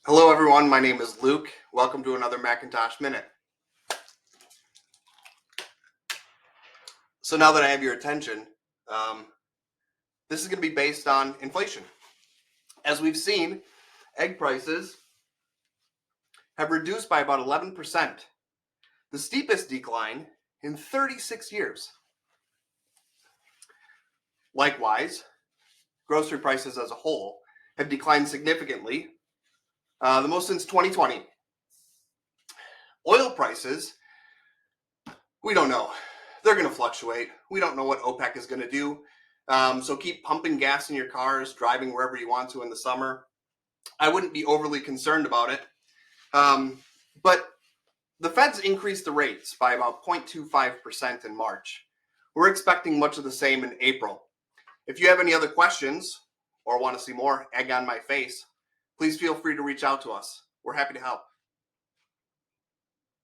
Hello everyone, my name is Luke. Welcome to another Macintosh Minute. So now that I have your attention, this is going to be based on inflation. As we've seen, egg prices have reduced by about 11%, the steepest decline in 36 years. Likewise, grocery prices as a whole have declined significantly, the most since 2020. Oil prices, we don't know. They're going to fluctuate. We don't know what OPEC is going to do. So keep pumping gas in your cars, driving wherever you want to in the summer. I wouldn't be overly concerned about it. But the Fed's increased the rates by about 0.25% in March. We're expecting much of the same in April. If you have any other questions or want to see more egg on my face, please feel free to reach out to us. We're happy to help.